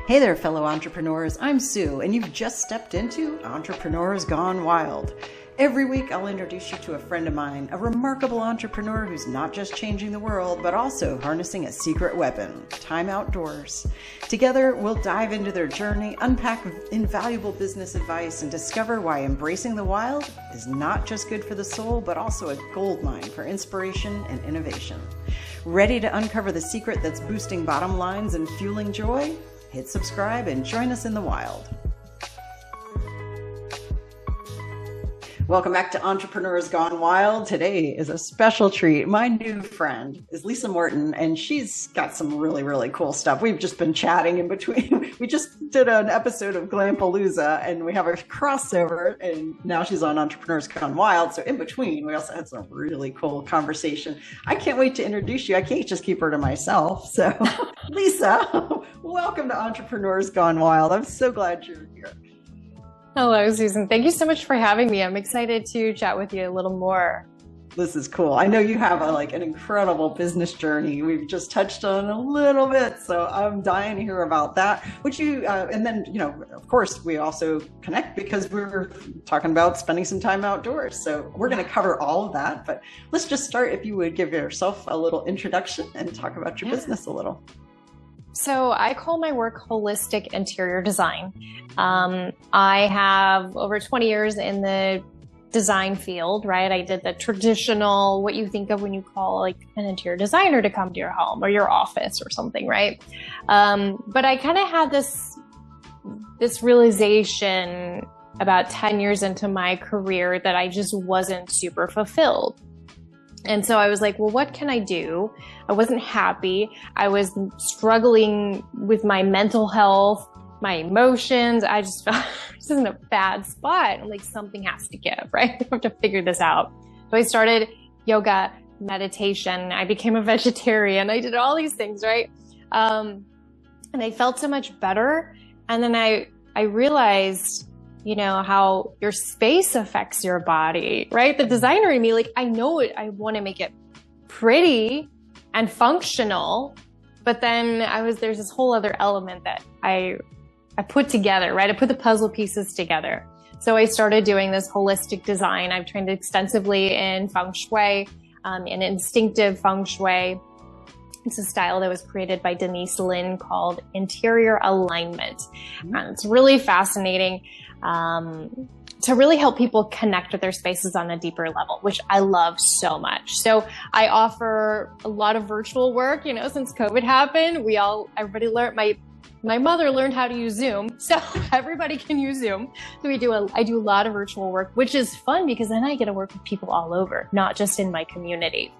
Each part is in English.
Hey there, fellow entrepreneurs. I'm Sue, and you've just stepped into Entrepreneurs Gone Wild. Every week, I'll introduce you to a friend of mine, a remarkable entrepreneur who's not just changing the world, but also harnessing a secret weapon, time outdoors. Together, we'll dive into their journey, unpack invaluable business advice, and discover why embracing the wild is not just good for the soul, but also a goldmine for inspiration and innovation. Ready to uncover the secret that's boosting bottom lines and fueling joy? Hit subscribe and join us in the wild. Welcome back to Entrepreneurs Gone Wild. Today is a special treat. My new friend is Lisa Morton, and she's got some really, really cool stuff. We've just been chatting in between. We just did an episode of Glampalooza, and we have a crossover, and now she's on Entrepreneurs Gone Wild. So in between, we also had some really cool conversation. I can't wait to introduce you. I can't just keep her to myself. So Lisa, welcome to Entrepreneurs Gone Wild. I'm so glad you're here. Hello, Susan. Thank you so much for having me. I'm excited to chat with you a little more. This is cool. I know you have an incredible business journey. We've just touched on a little bit, so I'm dying to hear about that. Would you, and then, of course, we also connect because we're talking about spending some time outdoors. So we're going to cover all of that, but let's just start. If you would give yourself a little introduction and talk about your business a little. So I call my work holistic interior design. I have over 20 years in the design field, right? I did the traditional, what you think of when you call an interior designer to come to your home or your office or something, right? But I kind of had this realization about 10 years into my career that I just wasn't super fulfilled. And so I was like, well, what can I do? I wasn't happy. I was struggling with my mental health, my emotions. I just felt I was in a bad spot. I'm like, something has to give, right? I have to figure this out. So I started yoga, meditation. I became a vegetarian. I did all these things, right? And I felt so much better. And then I realized, how your space affects your body, right? The designer in me, I know it, I want to make it pretty and functional, but then there's this whole other element that I put together, right? I put the puzzle pieces together. So I started doing this holistic design. I've trained extensively in Feng Shui, in instinctive Feng Shui. It's a style that was created by Denise Lin called interior alignment. And it's really fascinating to really help people connect with their spaces on a deeper level, which I love so much. So I offer a lot of virtual work. Since COVID happened, everybody learned, my mother learned how to use Zoom, so everybody can use Zoom. So I do a lot of virtual work, which is fun because then I get to work with people all over, not just in my community.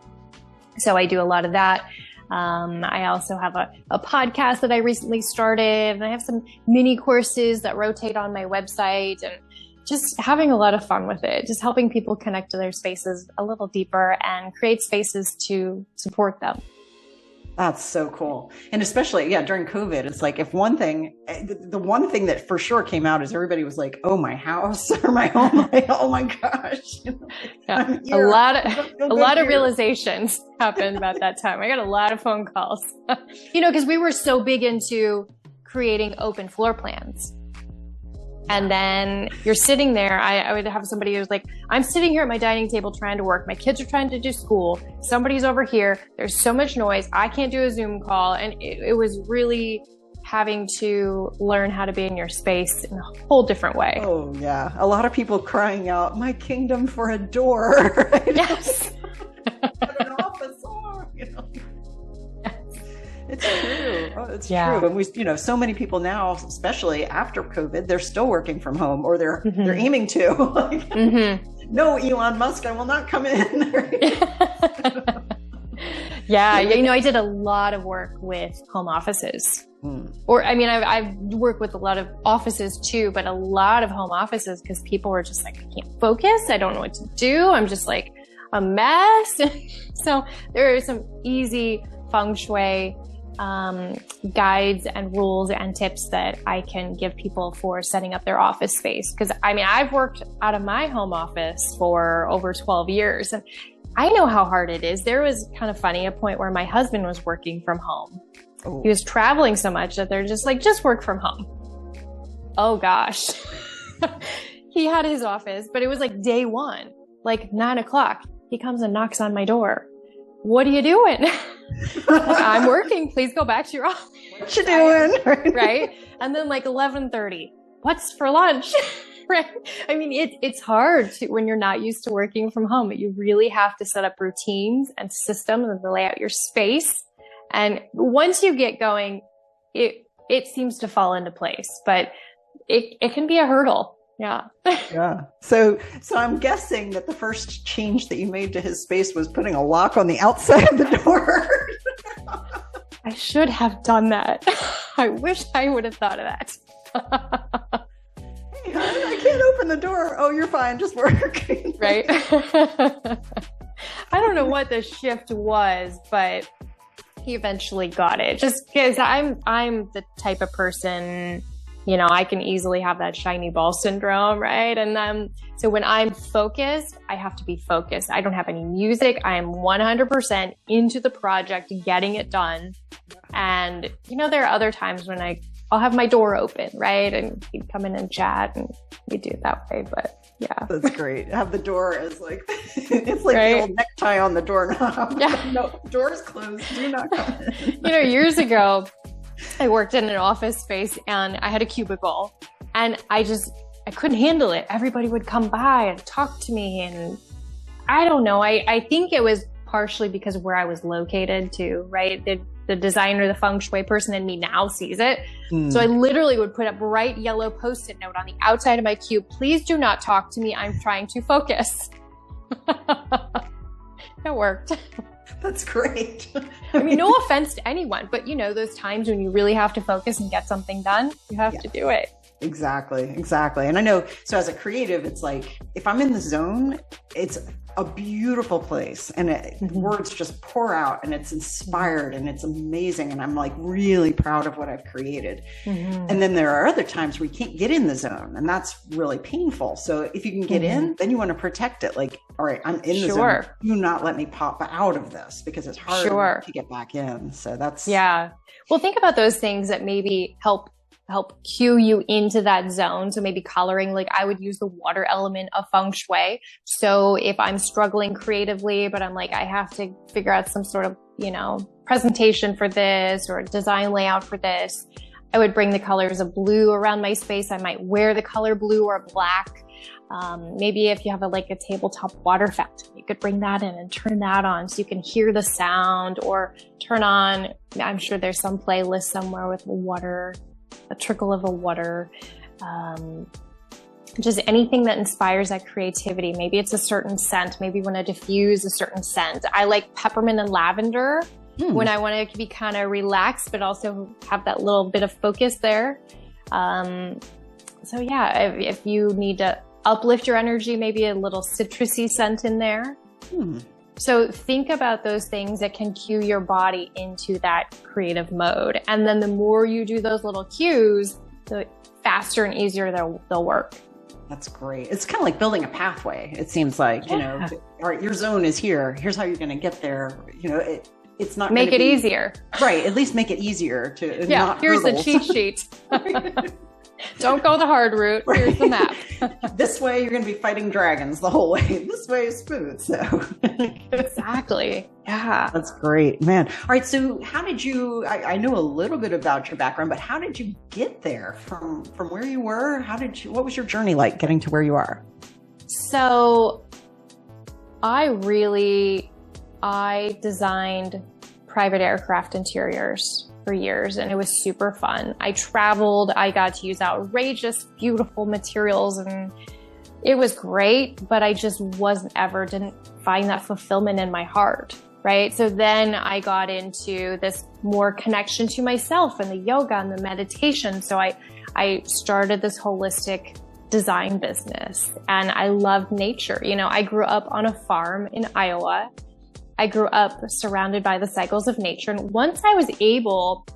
So I do a lot of that. I also have a podcast that I recently started, and I have some mini courses that rotate on my website, and just having a lot of fun with it, just helping people connect to their spaces a little deeper and create spaces to support them. That's so cool. And especially, during COVID, it's if the one thing that for sure came out is everybody was like, oh, my house or my home, oh my gosh. Yeah. A lot of realizations happened about that time. I got a lot of phone calls, because we were so big into creating open floor plans. And then you're sitting there. I would have somebody who's like, I'm sitting here at my dining table trying to work. My kids are trying to do school. Somebody's over here. There's so much noise. I can't do a Zoom call. And it was really having to learn how to be in your space in a whole different way. Oh, yeah. A lot of people crying out, my kingdom for a door. Right? Yes. An office. It's true. Oh, it's true. And we, so many people now, especially after COVID, they're still working from home, or they're aiming to. No, Elon Musk, I will not come in. I did a lot of work with home offices. I've worked with a lot of offices too, but a lot of home offices because people were just like, I can't focus. I don't know what to do. I'm just like a mess. So there are some easy Feng Shui guides and rules and tips that I can give people for setting up their office space. Because I've worked out of my home office for over 12 years, and I know how hard it is. There was kind of funny, a point where my husband was working from home Oh. He was traveling so much that they're just like, just work from home. Oh gosh. He had his office, but it was like day one, like 9 o'clock. He comes and knocks on my door. What are you doing? I'm working. Please go back to your office. What you doing? Right? And then like 11:30. What's for lunch? Right? I mean, it's hard when you're not used to working from home. You really have to set up routines and systems and lay out your space. And once you get going, it seems to fall into place, but it can be a hurdle. Yeah. Yeah. So I'm guessing that the first change that you made to his space was putting a lock on the outside of the door. I should have done that. I wish I would have thought of that. Hey, I can't open the door. Oh, you're fine. Just work. Right. I don't know what the shift was, but he eventually got it. Just because I'm the type of person, you know, I can easily have that shiny ball syndrome, right? And so when I'm focused, I have to be focused. I don't have any music. I am 100% into the project, getting it done. And, you know, there are other times when I'll have my door open, right? And he'd come in and chat, and we do it that way. But yeah. That's great. Have the door as like, it's like right? the old necktie on the doorknob. Yeah. No, door's closed. Do not come in. You know, years ago, I worked in an office space and I had a cubicle, and I couldn't handle it. Everybody would come by and talk to me, and I don't know. I think it was partially because of where I was located too, right? The designer, the Feng Shui person in me now sees it. So I literally would put a bright yellow Post-it note on the outside of my cube. Please do not talk to me. I'm trying to focus. It worked. That's great. I mean, no offense to anyone, but you know, those times when you really have to focus and get something done, you have to do it. Exactly. And I know, so as a creative, it's like, if I'm in the zone, it's a beautiful place, and words just pour out, and it's inspired, and it's amazing. And I'm like really proud of what I've created. And then there are other times where you can't get in the zone, and that's really painful. So if you can get in, then you want to protect it. Like, all right, I'm in the zone. Do not let me pop out of this, because it's hard to get back in. So that's, yeah. Well, think about those things that maybe help cue you into that zone. So maybe coloring, like I would use the water element of Feng Shui. So if I'm struggling creatively, but I'm like, I have to figure out some sort of, you know, presentation for this or design layout for this, I would bring the colors of blue around my space. I might wear the color blue or black. Maybe if you have a tabletop water fountain, you could bring that in and turn that on so you can hear the sound, or turn on, I'm sure there's some playlist somewhere with a trickle of a water, just anything that inspires that creativity. Maybe it's a certain scent. Maybe you want to diffuse a certain scent. I like peppermint and lavender when I want to be kind of relaxed, but also have that little bit of focus there. So yeah, if you need to uplift your energy, maybe a little citrusy scent in there. So think about those things that can cue your body into that creative mode. And then the more you do those little cues, the faster and easier they'll work. That's great. It's kind of like building a pathway. It seems like, you know, all right, your zone is here. Here's how you're going to get there. You know, it's not make it easier. Right. At least make it easier to not here's hurdles. the cheat sheet. Don't go the hard route. Right. Here's the map. This way, you're going to be fighting dragons the whole way. This way is smooth. So exactly. Yeah. That's great, man. All right. So how did you, I know a little bit about your background, but how did you get there from where you were? What was your journey like getting to where you are? So I designed private aircraft interiors for years, and it was super fun. I traveled, I got to use outrageous, beautiful materials, and it was great, but I just didn't find that fulfillment in my heart, right? So then I got into this more connection to myself and the yoga and the meditation. So I started this holistic design business, and I love nature. You know, I grew up on a farm in Iowa. I grew up surrounded by the cycles of nature. And once I was able,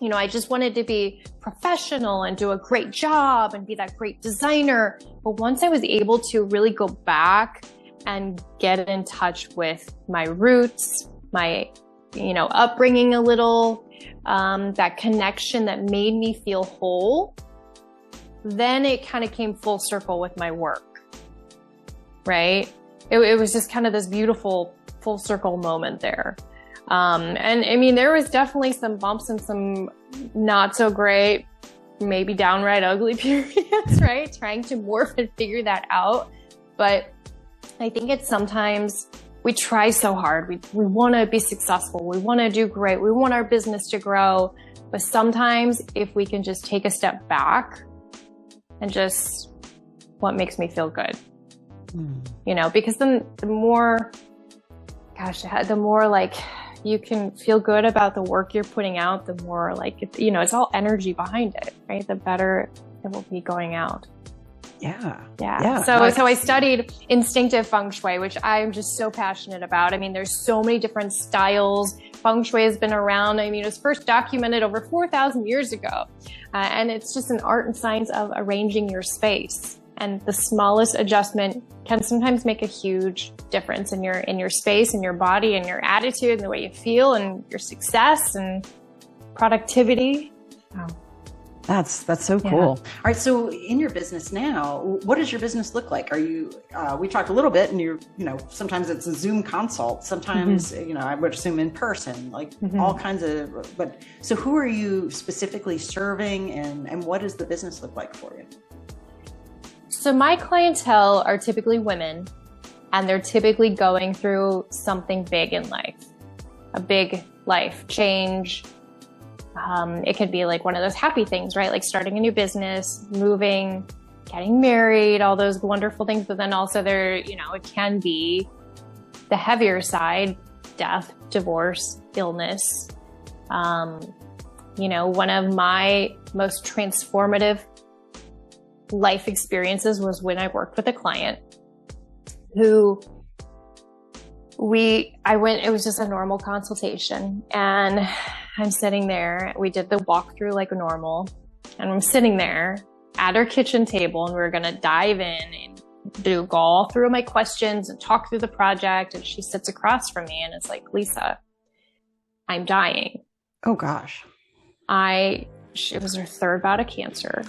you know, I just wanted to be professional and do a great job and be that great designer. But once I was able to really go back and get in touch with my roots, my upbringing a little, that connection that made me feel whole, then it kind of came full circle with my work, right? It was just kind of this beautiful full circle moment there. And I mean, there was definitely some bumps and some not so great, maybe downright ugly periods, right? Trying to morph and figure that out. But I think it's sometimes we try so hard. We want to be successful. We want to do great. We want our business to grow. But sometimes if we can just take a step back and just what makes me feel good, because then the more like you can feel good about the work you're putting out, the more like, it's all energy behind it, right? The better it will be going out. Yeah. So I studied instinctive Feng Shui, which I'm just so passionate about. I mean, there's so many different styles. Feng Shui has been around. I mean, it was first documented over 4,000 years ago. And it's just an art and science of arranging your space. And the smallest adjustment can sometimes make a huge difference in your space, in your body, and your attitude, and the way you feel, and your success and productivity. Oh. That's so cool. All right. So in your business now, what does your business look like? Are you, we talked a little bit and sometimes it's a Zoom consult, sometimes, I would assume in person, like all kinds of, but so who are you specifically serving and what does the business look like for you? So my clientele are typically women, and they're typically going through something big in life, a big life change. It could be like one of those happy things, right? Like starting a new business, moving, getting married, all those wonderful things. But then also there, it can be the heavier side, death, divorce, illness. One of my most transformative life experiences was when I worked with a client who it was just a normal consultation, and I'm sitting there, we did the walkthrough like normal, and I'm sitting there at her kitchen table, and we were going to dive in and go all through my questions and talk through the project. And she sits across from me and it's like, Lisa, I'm dying. Oh gosh. It was her third bout of cancer.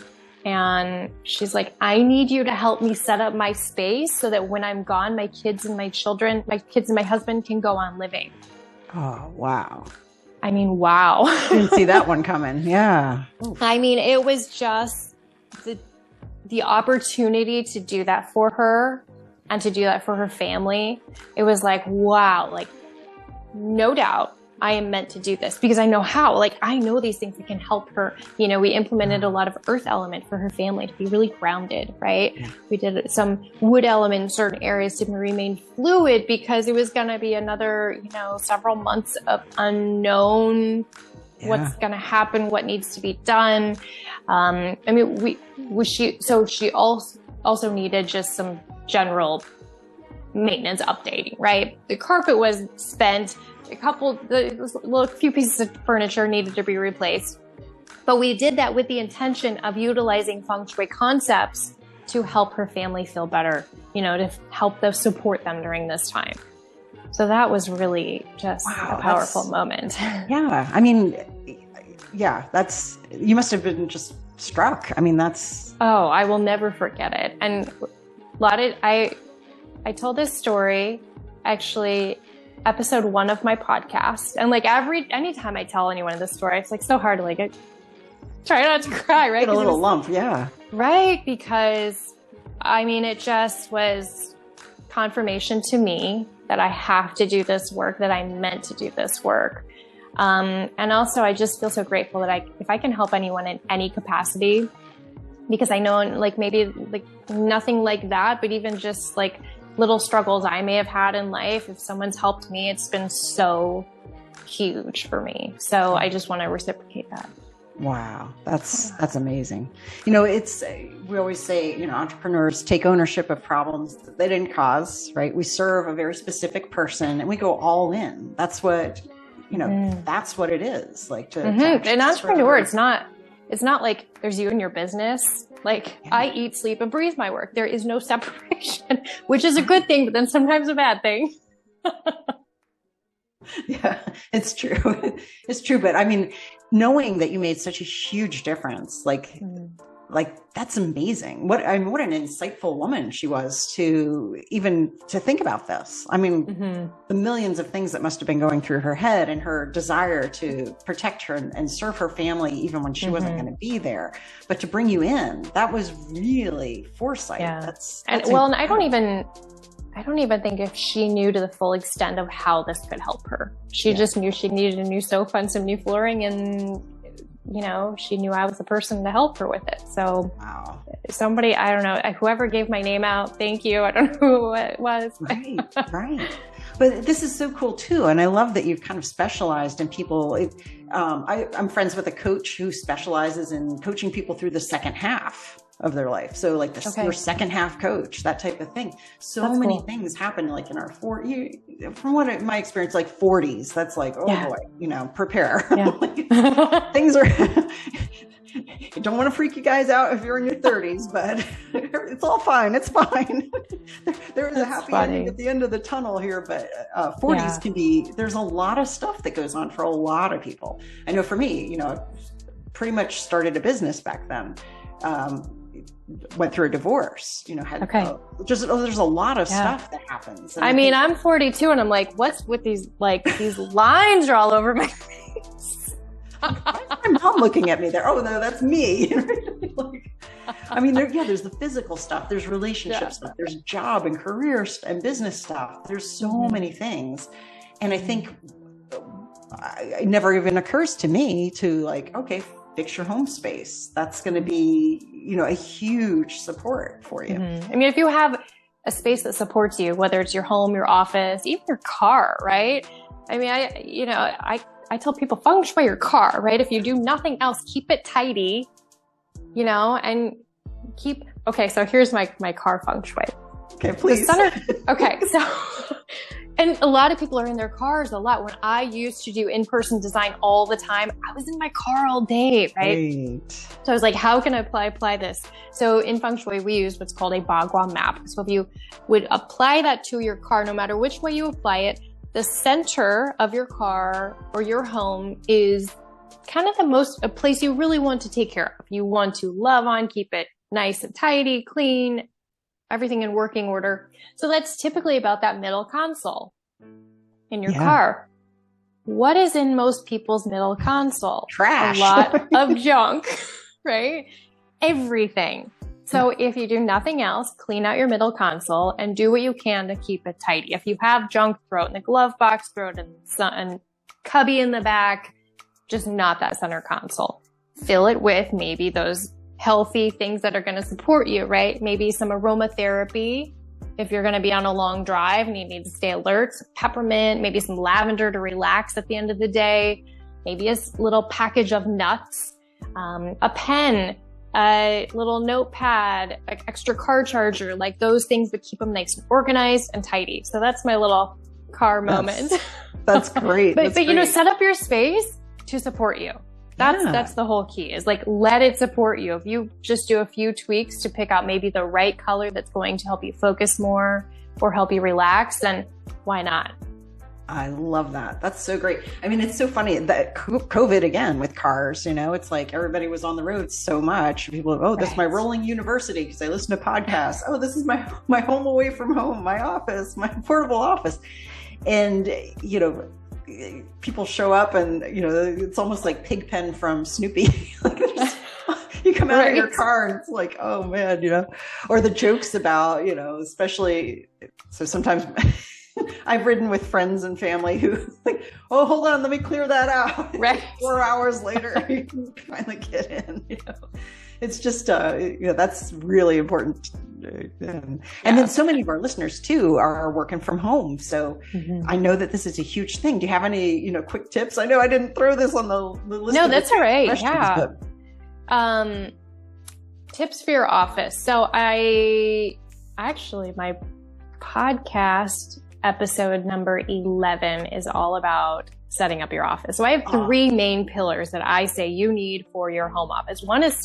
And she's like, I need you to help me set up my space so that when I'm gone, my kids and my husband can go on living. Oh, wow. I mean, wow. Didn't see that one coming. Yeah. Oof. I mean, it was just the opportunity to do that for her and to do that for her family. It was like, wow, like no doubt I am meant to do this because I know how, like, I know these things that can help her. We implemented a lot of earth element for her family to be really grounded, right? Yeah. We did some wood element in certain areas to remain fluid because it was going to be another, several months of unknown, what's going to happen, what needs to be done. She also needed just some general maintenance updating, right? The carpet was spent. A few pieces of furniture needed to be replaced. But we did that with the intention of utilizing Feng Shui concepts to help her family feel better, to help them support them during this time. So that was really just a powerful moment. Yeah. I mean, you must have been just struck. I mean, Oh, I will never forget it. And I told this story actually episode 1 of my podcast. And like anytime I tell anyone this story, it's like so hard to I try not to cry, right? Get a little lump. Yeah. Right. Because it just was confirmation to me that I have to do this work, that I'm meant to do this work. And also I just feel so grateful that if I can help anyone in any capacity, because I know maybe nothing like that, but even just little struggles I may have had in life, if someone's helped me, it's been so huge for me. So I just want to reciprocate that. Wow. That's amazing. We always say, entrepreneurs take ownership of problems that they didn't cause, right? We serve a very specific person and we go all in. That's what, that's what it is like an entrepreneur. It's not like there's you and your business. I eat, sleep, and breathe my work. There is no separation, which is a good thing, but then sometimes a bad thing. Yeah, it's true. It's true. But I mean, knowing that you made such a huge difference, like that's amazing. What an insightful woman she was to even to think about this. I mean, the millions of things that must have been going through her head and her desire to protect her and serve her family, even when she wasn't going to be there, but to bring you in, that was really foresight. Yeah. That's and I don't even think if she knew to the full extent of how this could help her. She just knew she needed a new sofa and some new flooring, and she knew I was the person to help her with it. So wow. Somebody, I don't know, whoever gave my name out, thank you. I don't know who it was. Right. But this is so cool too. And I love that you've kind of specialized in people. I'm friends with a coach who specializes in coaching people through the second half of their life. So like your second half coach, that type of thing. That's many things happen like in our from what my experience, like 40s, that's like, boy, prepare. Yeah. Things are, I don't want to freak you guys out if you're in your 30s, but it's all fine. It's fine. There is a happy ending at the end of the tunnel here, but 40s can be, there's a lot of stuff that goes on for a lot of people. I know for me, I pretty much started a business back then. Went through a divorce, there's a lot of stuff that happens. And I'm 42 and I'm like, what's with these lines are all over my face. My mom looking at me there. Oh no, that's me. There's the physical stuff, there's relationship stuff, there's job and career and business stuff. There's so many things. And I think it never even occurs to me to fix your home space. That's going to be, a huge support for you. If you have a space that supports you, whether it's your home, your office, even your car, right? I tell people feng shui your car, right? If you do nothing else, keep it tidy, and so here's my car feng shui. Okay, please. And a lot of people are in their cars a lot. When I used to do in-person design all the time, I was in my car all day, right? So I was like, how can I apply this? So in Feng Shui, we use what's called a Bagua map. So if you would apply that to your car, no matter which way you apply it, the center of your car or your home is kind of a place you really want to take care of. You want to love on, keep it nice and tidy, clean, everything in working order. So that's typically about that middle console in your car. What is in most people's middle console? Trash. A lot of junk, right? Everything. So if you do nothing else, clean out your middle console and do what you can to keep it tidy. If you have junk, throw it in the glove box, throw it in the cubby in the back, just not that center console. Fill it with maybe those healthy things that are going to support you, right? Maybe some aromatherapy if you're going to be on a long drive and you need to stay alert, some peppermint, maybe some lavender to relax at the end of the day, maybe a little package of nuts, a pen, a little notepad, an extra car charger, like those things that keep them nice and organized and tidy. So that's my little car moment. That's great. But set up your space to support you. That's the whole key, is let it support you. If you just do a few tweaks to pick out maybe the right color that's going to help you focus more or help you relax, then why not? I love that. That's so great. It's so funny that COVID again with cars, it's like everybody was on the road so much. People, this is my rolling university because I listen to podcasts. Oh, this is my home away from home, my office, my portable office. And, people show up and, it's almost like Pigpen from Snoopy. You come out of your car and it's like, oh man, or the jokes about, especially, so sometimes I've ridden with friends and family who like, oh, hold on, let me clear that out. Right. 4 hours later, you can finally get in, It's just, that's really important. And then so many of our listeners too are working from home. So I know that this is a huge thing. Do you have any, quick tips? I know I didn't throw this on the list. No, that's all right. Yeah. But... tips for your office. So my podcast episode number 11 is all about setting up your office. So I have 3 main pillars that I say you need for your home office. One is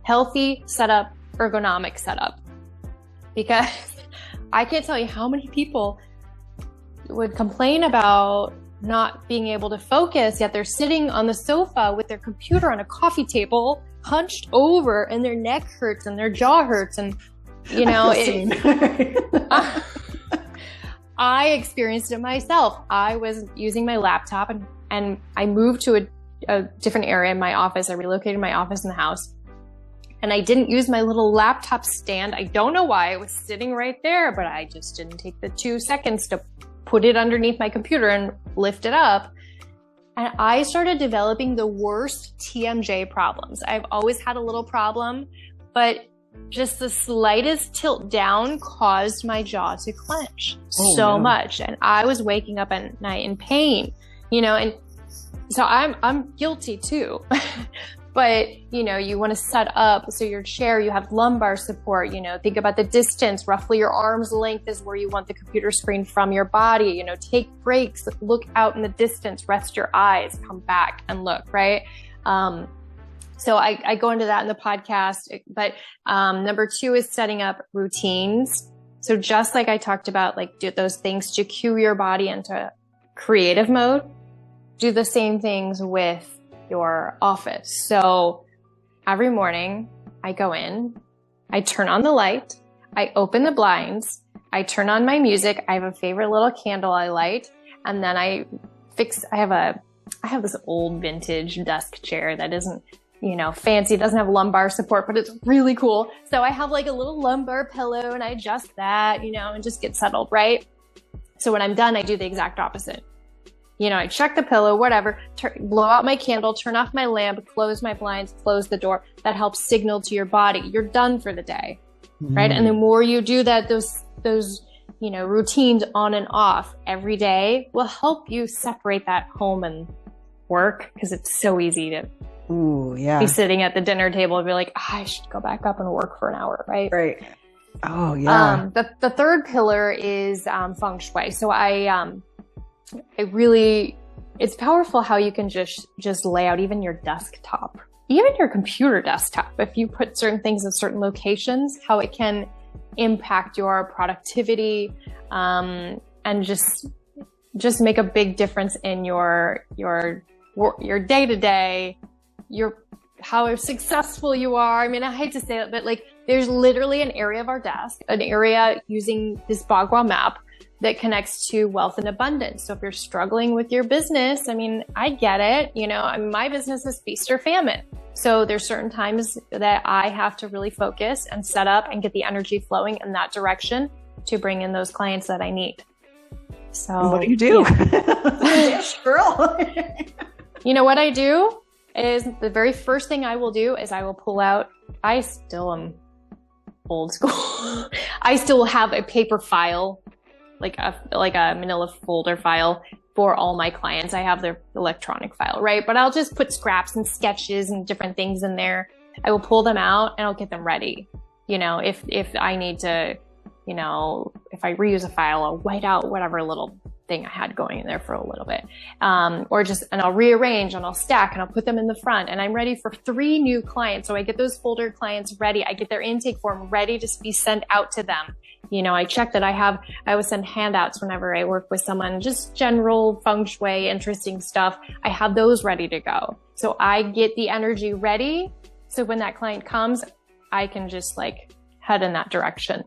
healthy setup, ergonomic setup. Because I can't tell you how many people would complain about not being able to focus, yet they're sitting on the sofa with their computer on a coffee table, hunched over, and their neck hurts and their jaw hurts. And, you know, I experienced it myself. I was using my laptop and I moved to a different area in my office. I relocated my office in the house. And I didn't use my little laptop stand. I don't know why. It was sitting right there, but I just didn't take the 2 seconds to put it underneath my computer and lift it up. And I started developing the worst TMJ problems. I've always had a little problem, but just the slightest tilt down caused my jaw to clench much. And I was waking up at night in pain, you know, and so I'm guilty too. But, you know, you want to set up so your chair, you have lumbar support, you know, think about the distance, roughly your arm's length is where you want the computer screen from your body, you know, take breaks, look out in the distance, rest your eyes, come back and look, right? So I go into that in the podcast, but number 2 is setting up routines. So just like I talked about, like do those things to cue your body into creative mode, do the same things with your office. So every morning I go in, I turn on the light, I open the blinds, I turn on my music. I have a favorite little candle I light, and then I have this old vintage desk chair that isn't, you know, fancy. It doesn't have lumbar support, but it's really cool. So I have like a little lumbar pillow and I adjust that, you know, and just get settled, right? So when I'm done, I do the exact opposite. You know, I check the pillow, whatever, blow out my candle, turn off my lamp, close my blinds, close the door. That helps signal to your body, you're done for the day, right? And the more you do that, those, you know, routines on and off every day will help you separate that home and work, because it's so easy to be sitting at the dinner table and be like, I should go back up and work for an hour, right? Right. Oh, yeah. The third pillar is Feng Shui. So it's powerful how you can just lay out even your desktop, even your computer desktop. If you put certain things in certain locations, how it can impact your productivity, and just make a big difference in your day to day, how successful you are. I mean, I hate to say it, but like there's literally an area of our desk, an area using this Bagua map that connects to wealth and abundance. So if you're struggling with your business, I mean, I get it. You know, my business is feast or famine. So there's certain times that I have to really focus and set up and get the energy flowing in that direction to bring in those clients that I need. So what do you do? Yeah. Girl. You know what I do is the very first thing I will do is I will pull out, I still am old school. I still have a paper file, like a manila folder file for all my clients. I have their electronic file, right? But I'll just put scraps and sketches and different things in there. I will pull them out and I'll get them ready. You know, if I need to, you know, if I reuse a file, I'll white out whatever little thing I had going in there for a little bit. And I'll rearrange and I'll stack and I'll put them in the front, and I'm ready for 3 new clients. So I get those folder clients ready. I get their intake form ready to be sent out to them. You know, I check that I always send handouts whenever I work with someone, just general Feng Shui, interesting stuff. I have those ready to go. So I get the energy ready. So when that client comes, I can just like head in that direction.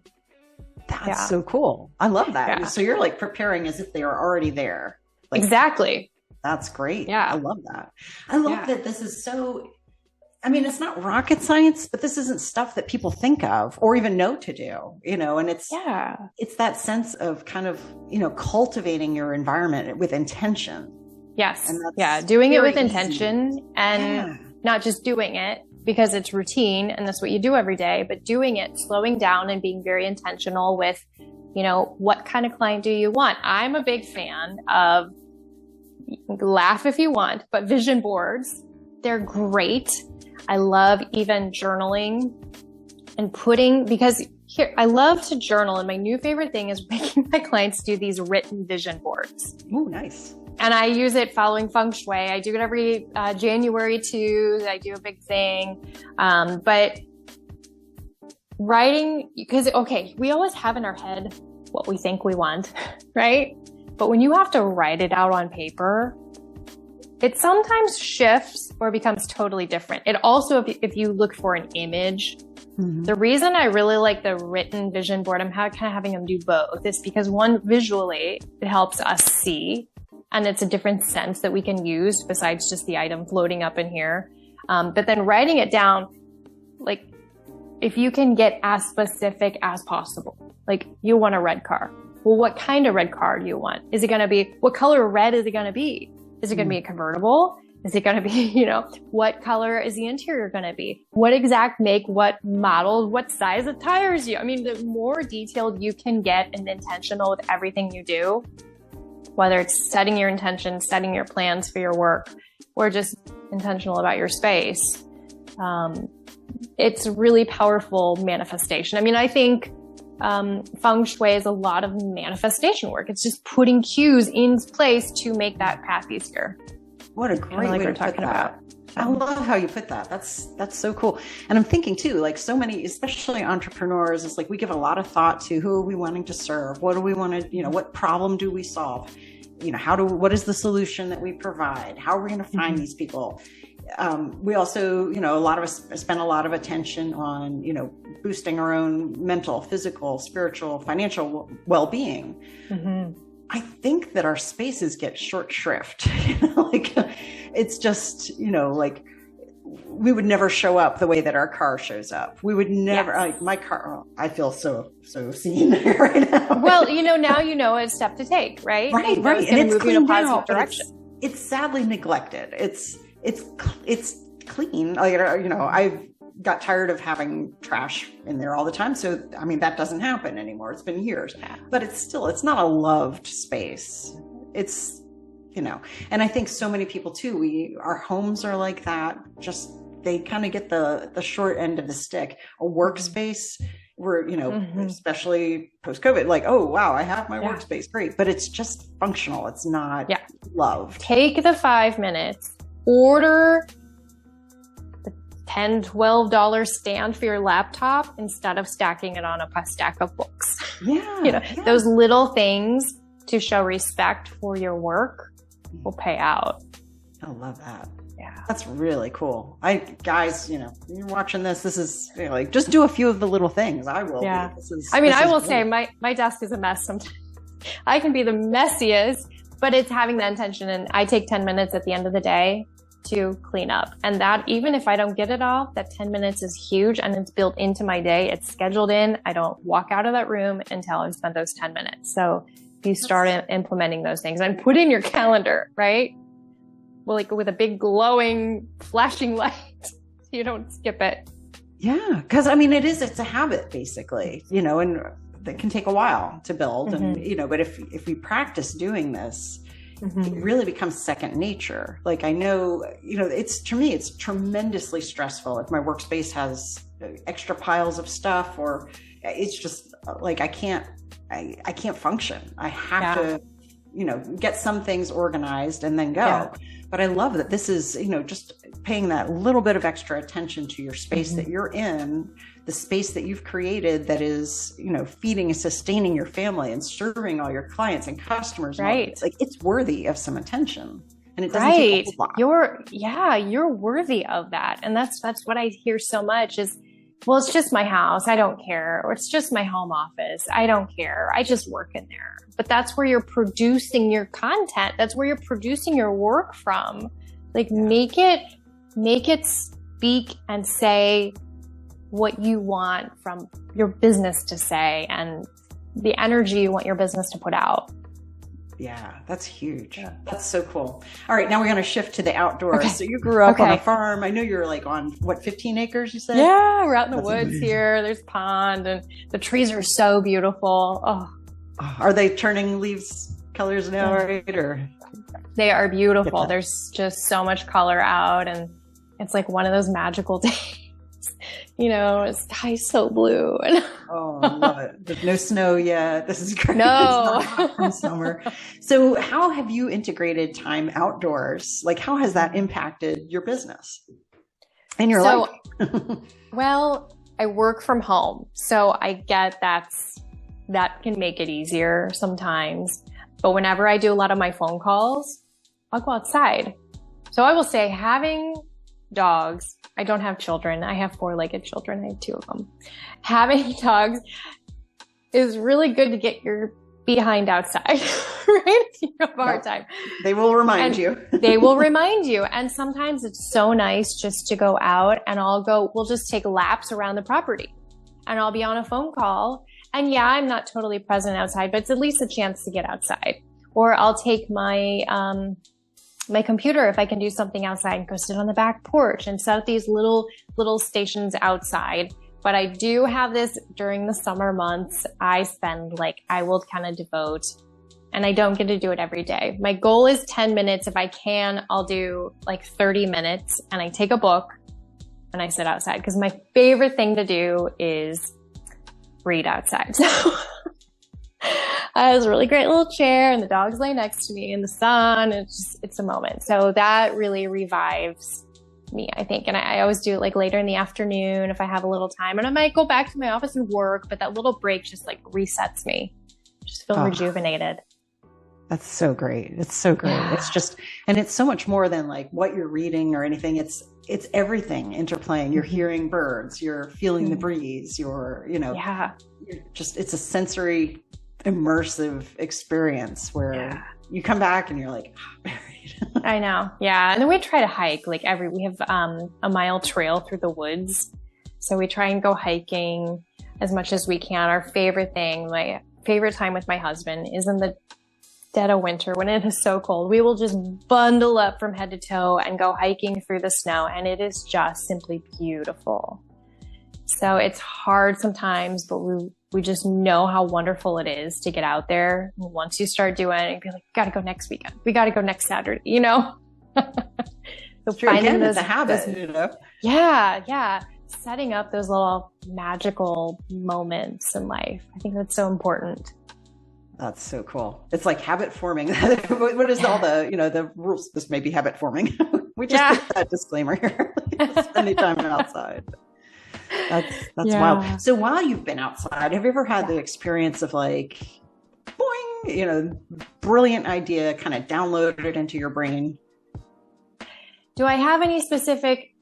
That's so cool. I love that. Yeah. So you're like preparing as if they are already there. Like, exactly. That's great. Yeah. I love that. I love that this is so, I mean, it's not rocket science, but this isn't stuff that people think of or even know to do, you know, and it's that sense of kind of, you know, cultivating your environment with intention. Yes. And doing it with intention and not just doing it because it's routine and that's what you do every day, but doing it, slowing down and being very intentional with, you know, what kind of client do you want? I'm a big fan of, laugh if you want, but vision boards. They're great. I love even journaling and because here, I love to journal, and my new favorite thing is making my clients do these written vision boards. Oh, nice. And I use it following Feng Shui. I do it every January too. I do a big thing. But writing, because, we always have in our head what we think we want, right? But when you have to write it out on paper, it sometimes shifts or becomes totally different. It also, if you look for an image, the reason I really like the written vision board, I'm kind of having them do both, is because one, visually, it helps us see, and it's a different sense that we can use besides just the item floating up in here. But then writing it down, like, if you can get as specific as possible, like you want a red car. Well, what kind of red car do you want? Is it going to be, what color red is it going to be? Is it going to be a convertible? Is it going to be, what color is the interior going to be? What exact make, what model, what size of tires I mean, the more detailed you can get and intentional with everything you do, whether it's setting your intentions, setting your plans for your work, or just intentional about your space, it's really powerful manifestation. I mean, I think Feng Shui is a lot of manifestation work. It's just putting cues in place to make that path easier. What a great way to put that. I love how you put that. That's so cool. And I'm thinking too, like so many, especially entrepreneurs, it's like we give a lot of thought to who are we wanting to serve? What do we want to, what problem do we solve? What is the solution that we provide? How are we going to find these people? We also, a lot of us spend a lot of attention on, boosting our own mental, physical, spiritual, financial well-being. I think that our spaces get short shrift, it's just, we would never show up the way that our car shows up. We would never, my car, I feel so seen right now. Well, now a step to take, right? Right. And it's move in a positive direction. It's sadly neglected. It's clean. I've got tired of having trash in there all the time. So, I mean, that doesn't happen anymore. It's been years, but it's not a loved space. It's, and I think so many people too, our homes are like that. Just, they kind of get the short end of the stick. A workspace where, especially post-COVID, like, oh, wow, I have my workspace. Great. But it's just functional. It's not loved. Take the 5 minutes, order the $10, $12 stand for your laptop instead of stacking it on a stack of books. Those little things to show respect for your work will pay out. I love that. Yeah. That's really cool. Guys, you're watching this is just do a few of the little things. I will. Yeah. I will say my desk is a mess sometimes. I can be the messiest, but it's having the intention, and I take 10 minutes at the end of the day to clean up. And that, even if I don't get it all, that 10 minutes is huge, and it's built into my day. It's scheduled in. I don't walk out of that room until I've spent those 10 minutes. So if you start implementing those things and put in your calendar, right? Well, with a big glowing flashing light, you don't skip it. Yeah. Cause it's a habit basically, and that can take a while to build. And, but if we practice doing this, it really becomes second nature. Like I know, to me, it's tremendously stressful if my workspace has extra piles of stuff, or it's just like, I can't function. I have to, get some things organized and then go. Yeah. But I love that this is, just paying that little bit of extra attention to your space that you're in, the space that you've created that is, feeding and sustaining your family and serving all your clients and customers. Right. Like it's worthy of some attention, and it doesn't take a lot. You're worthy of that. And that's what I hear so much is, well, it's just my house. I don't care. Or it's just my home office. I don't care. I just work in there. But that's where you're producing your content. That's where you're producing your work from. Like make it speak and say what you want from your business to say and the energy you want your business to put out. Yeah, that's huge. Yeah. That's so cool. All right, now we're going to shift to the outdoors. Okay. So you grew up on a farm. I know you're on 15 acres, you said? Yeah, we're out in the woods amazing. Here. There's a pond and the trees are so beautiful. Oh. Are they turning leaves colors now, right? Or they are beautiful. There's just so much color out, and it's like one of those magical days. Sky's so blue. Oh, I love it. There's no snow yet. This is great. No. It's not from summer. So how have you integrated time outdoors? Like, how has that impacted your business and your life? Well, I work from home, so I get that can make it easier sometimes. But whenever I do a lot of my phone calls, I'll go outside. So I will say having dogs, I don't have children. I have 4-legged children. I have 2 of them. Having dogs is really good to get your behind outside, right? You have a hard time. They will remind you. They will remind you. And sometimes it's so nice just to go out and we'll just take laps around the property and I'll be on a phone call. And yeah, I'm not totally present outside, but it's at least a chance to get outside. Or I'll take my computer if I can do something outside and go sit on the back porch and set up these little stations outside. But I do have this during the summer months. I will kind of devote, and I don't get to do it every day. My goal is 10 minutes. If I can, I'll do like 30 minutes and I take a book and I sit outside because my favorite thing to do is read outside. So I have this really great little chair and the dogs lay next to me in the sun. It's a moment. So that really revives me, I think. And I always do it like later in the afternoon if I have a little time, and I might go back to my office and work, but that little break just like resets me. Just feel rejuvenated. That's so great. It's so great. Yeah. It's just, and it's so much more than like what you're reading or anything. It's everything interplaying. You're hearing birds, you're feeling the breeze, you're just, it's a sensory immersive experience where you come back and you're like, I know. Yeah. And then we try to hike we have a mile trail through the woods. So we try and go hiking as much as we can. Our favorite thing, my favorite time with my husband is in the dead of winter when it is so cold. We will just bundle up from head to toe and go hiking through the snow. And it is just simply beautiful. So it's hard sometimes, but we just know how wonderful it is to get out there. And once you start doing it, you'd be like, got to go next weekend. We got to go next Saturday, So finding it's a habit, Yeah. Setting up those little magical moments in life. I think that's so important. That's so cool. It's like habit forming. What is all the rules? This may be habit forming. We just put that disclaimer here. Spending time outside. That's wild. So while you've been outside, have you ever had the experience of like, boing, brilliant idea kind of downloaded into your brain? Do I have any specific?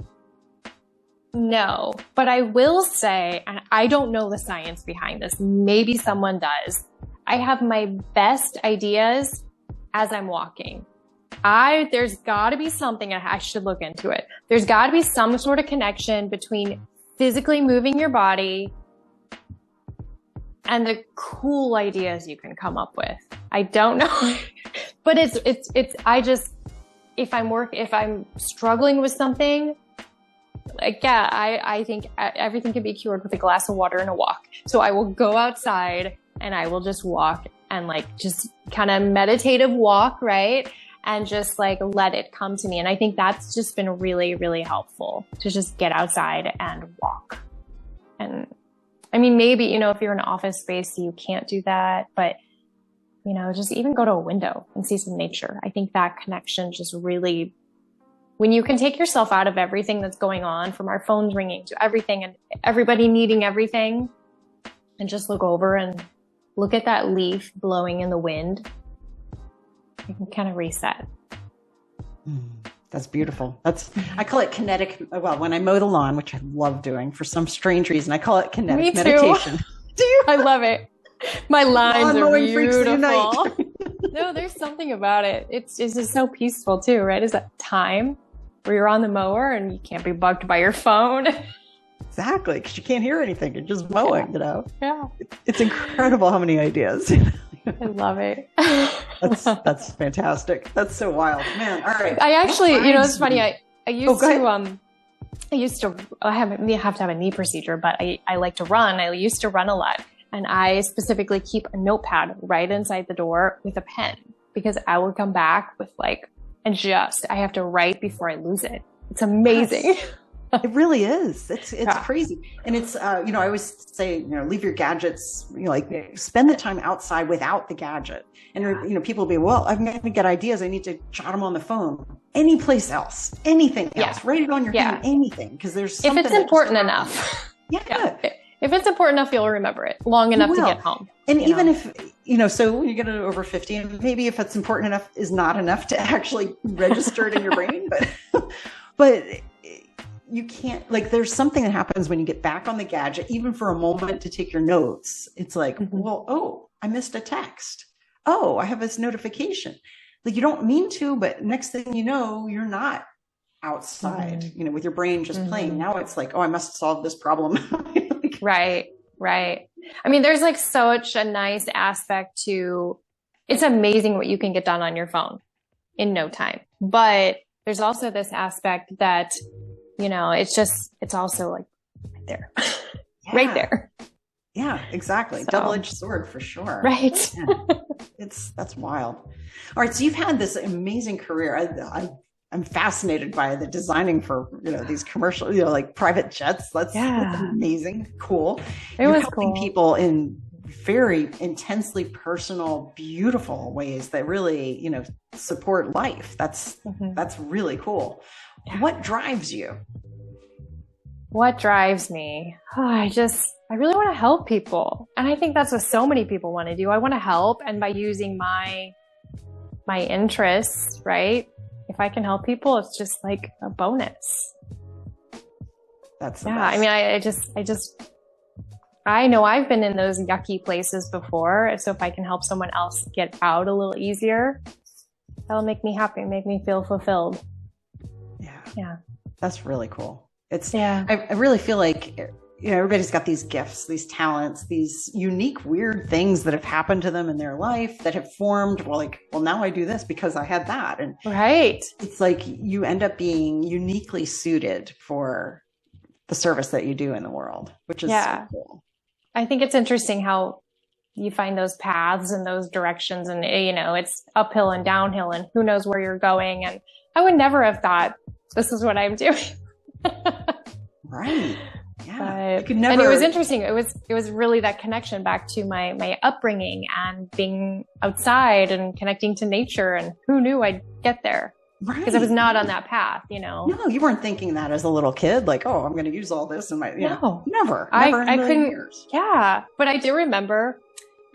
No, but I will say, and I don't know the science behind this. Maybe someone does. I have my best ideas as I'm walking. There's got to be something, I should look into it. There's got to be some sort of connection between physically moving your body and the cool ideas you can come up with. I don't know, but if I'm struggling with something, I think everything can be cured with a glass of water and a walk. So I will go outside and I will just walk and just kind of meditative walk, right? And just let it come to me. And I think that's just been really, really helpful to just get outside and walk. And I mean, maybe, if you're in an office space, you can't do that, but just even go to a window and see some nature. I think that connection just really, when you can take yourself out of everything that's going on, from our phones ringing to everything and everybody needing everything, and just look over and look at that leaf blowing in the wind, you can kind of reset. That's beautiful. I call it kinetic. Well, when I mow the lawn, which I love doing for some strange reason, I call it kinetic meditation. Do you? I love it. My lines are beautiful. No, there's something about it. It's just so peaceful too, right? Is that time where you're on the mower and you can't be bugged by your phone. Exactly, because you can't hear anything. You're just mowing, Yeah. It's incredible how many ideas. I love it. That's fantastic. That's so wild, man. All right. I actually, it's funny. I used to. I have to have a knee procedure, but I like to run. I used to run a lot, and I specifically keep a notepad right inside the door with a pen, because I will come back with I have to write before I lose it. It's amazing. Yes. It really is. It's crazy. And it's, I always say, leave your gadgets, spend the time outside without the gadget. And, people will be, well, I'm going to get ideas. I need to jot them on the phone. Any place else, anything else, write it on your phone, anything. Because there's something. If it's important enough. Yeah. If it's important enough, you'll remember it long enough to get home. And even if, so when you get over 50, and maybe if it's important enough is not enough to actually register it in your brain, but you can't, like, there's something that happens when you get back on the gadget, even for a moment to take your notes. It's like, well, oh, I missed a text. Oh, I have this notification. Like, you don't mean to, but next thing you know, you're not outside, with your brain just playing. Now it's like, oh, I must solve this problem. Right. I mean, there's like such a nice aspect to, it's amazing what you can get done on your phone in no time. But there's also this aspect that, it's also like right there, right there. Yeah, exactly. So, double-edged sword for sure. Right. Yeah. That's wild. All right. So you've had this amazing career. I'm fascinated by the designing for, these commercial, like private jets. That's amazing. Cool. You're helping people in very intensely personal, beautiful ways that really, support life. That's really cool. Yeah. What drives you? What drives me? I really want to help people. And I think that's what so many people want to do. I want to help. And by using my interests, right? If I can help people, it's just like a bonus. That's the best. I mean, I know I've been in those yucky places before. So if I can help someone else get out a little easier, that'll make me happy, make me feel fulfilled. Yeah. That's really cool. I really feel like, everybody's got these gifts, these talents, these unique, weird things that have happened to them in their life that have formed, well, now I do this because I had that. And right. It's like you end up being uniquely suited for the service that you do in the world, which is so cool. I think it's interesting how you find those paths and those directions, and, it's uphill and downhill and who knows where you're going. And I would never have thought this is what I'm doing. Right. Yeah. And it was interesting. It was really that connection back to my upbringing and being outside and connecting to nature, and who knew I'd get there. Right. Because I was not on that path, No, you weren't thinking that as a little kid, like, oh, I'm going to use all this in my, no, never I in a million couldn't, years. Yeah. But I do remember,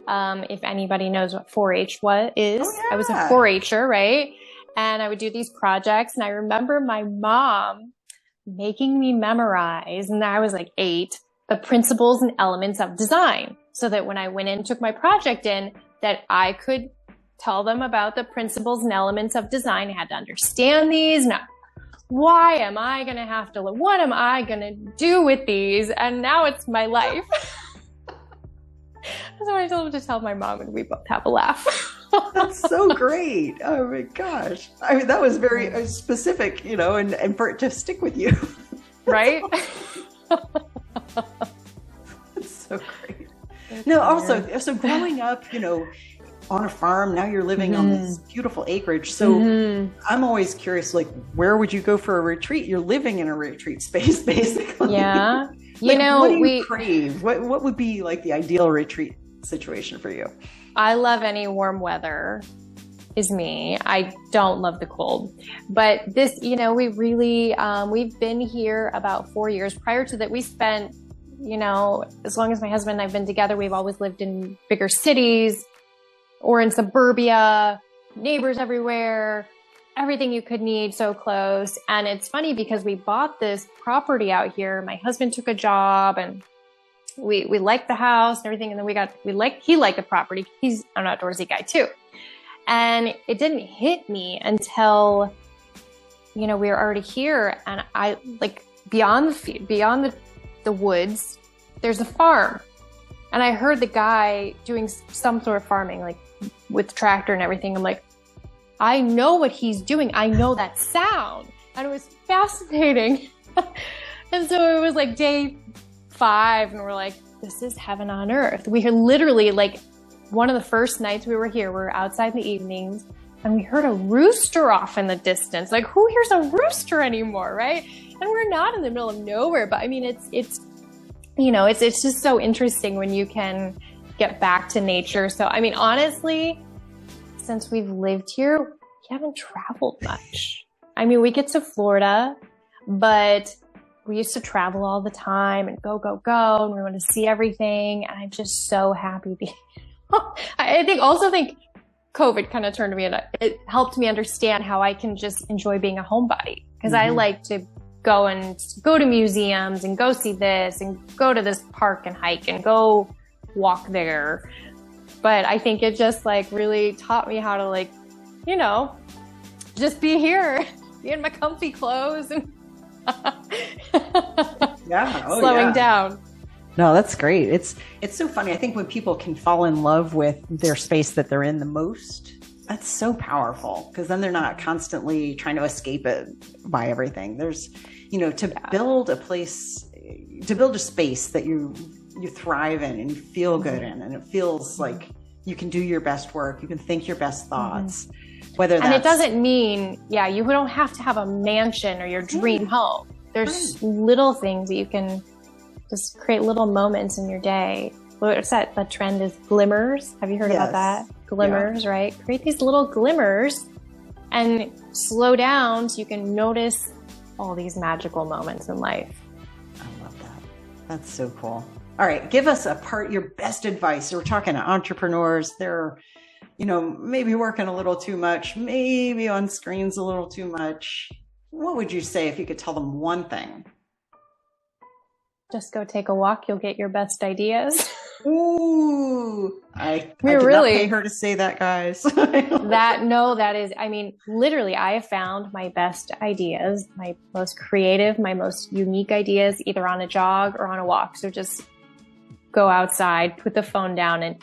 if anybody knows what 4-H is, I was a 4-H'er, right? And I would do these projects, and I remember my mom making me memorize, and I was like 8, the principles and elements of design, so that when I went in and took my project in, that I could tell them about the principles and elements of design. I had to understand these. Now, why am I going to have to, what am I going to do with these? And now it's my life. So I told him to tell my mom, and we both have a laugh. That's so great. Oh my gosh. I mean, that was very specific, and for it to stick with you. Right? That's so great. No, also, so growing up, on a farm, now you're living on this beautiful acreage. So I'm always curious, like, where would you go for a retreat? You're living in a retreat space, basically. Yeah. What do you crave? What would be like the ideal retreat situation for you? I love any warm weather is me. I don't love the cold, but this, we really, we've been here about 4 years. Prior to that, we spent, as long as my husband and I've been together, we've always lived in bigger cities or in suburbia, neighbors everywhere, everything you could need so close. And it's funny because we bought this property out here. My husband took a job, and we liked the house and everything. And then he liked the property. He's an outdoorsy guy too. And it didn't hit me until, we were already here, and I beyond the woods, there's a farm. And I heard the guy doing some sort of farming, like with tractor and everything. I'm like, I know what he's doing. I know that sound. And it was fascinating. And so it was like day 5, and we're like, this is heaven on earth. We had literally, like, one of the first nights we were here, we were outside in the evenings, and we heard a rooster off in the distance. Like, who hears a rooster anymore, right? And we're not in the middle of nowhere, but I mean, it's just so interesting when you can get back to nature. So, I mean, honestly, since we've lived here, we haven't traveled much. I mean, we get to Florida, but we used to travel all the time and go, go, go. And we want to see everything. And I'm just so happy. I think COVID kind of turned me into, it helped me understand how I can just enjoy being a homebody. Because I like to go to museums and go see this and go to this park and hike and go walk there. But I think it just like really taught me how to like, you know, just be here, be in my comfy clothes and slowing down. No, that's great. It's so funny. I think when people can fall in love with their space that they're in the most, that's so powerful, because then they're not constantly trying to escape it by everything. There's, you know, to build a place, to build a space that you thrive in and you feel good in, and it feels like you can do your best work, you can think your best thoughts. Whether that's, and it doesn't mean, you don't have to have a mansion or your dream home. There's little things that you can just create, little moments in your day. What's that? The trend is glimmers. Have you heard about that? Glimmers, right? Create these little glimmers and slow down so you can notice all these magical moments in life. I love that. That's so cool. All right, give us your best advice. So we're talking to entrepreneurs. They're, you know, maybe working a little too much, maybe on screens a little too much. What would you say if you could tell them one thing? Just go take a walk. You'll get your best ideas. Ooh, I did not pay her to say that, guys. That is, I mean, literally, I have found my best ideas, my most creative, my most unique ideas, either on a jog or on a walk. So just go outside, put the phone down, and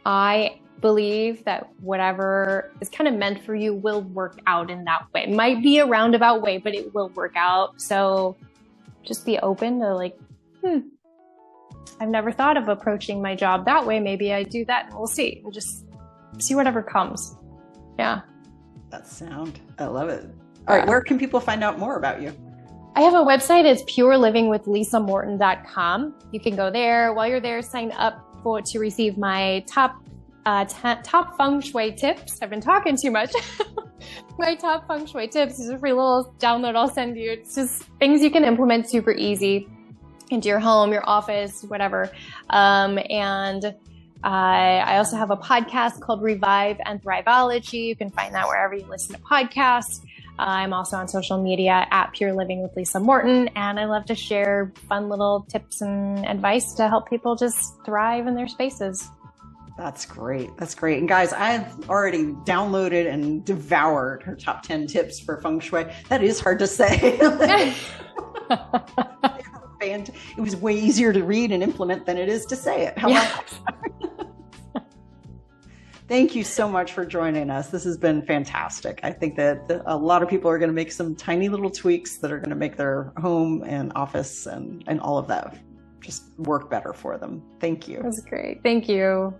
I believe that whatever is kind of meant for you will work out in that way. It might be a roundabout way, but it will work out. So just be open to like, I've never thought of approaching my job that way. Maybe I do that and we'll see. And just see whatever comes. Yeah. That's sound. I love it. All right. Where can people find out more about you? I have a website. It's purelivingwithlisamorton.com. You can go there. While you're there, sign up to receive my top Feng Shui tips. I've been talking too much. My top Feng Shui tips is a free little download I'll send you. It's just things you can implement super easy into your home, your office, whatever. And I also have a podcast called Revive and Thriveology. You can find that wherever you listen to podcasts. I'm also on social media at Pure Living with Lisa Morton, and I love to share fun little tips and advice to help people just thrive in their spaces. That's great. That's great. And guys, I've already downloaded and devoured her top 10 tips for Feng Shui. That is hard to say. It was way easier to read and implement than it is to say it. How about that? Thank you so much for joining us. This has been fantastic. I think that a lot of people are going to make some tiny little tweaks that are going to make their home and office and all of that just work better for them. Thank you. That's great. Thank you.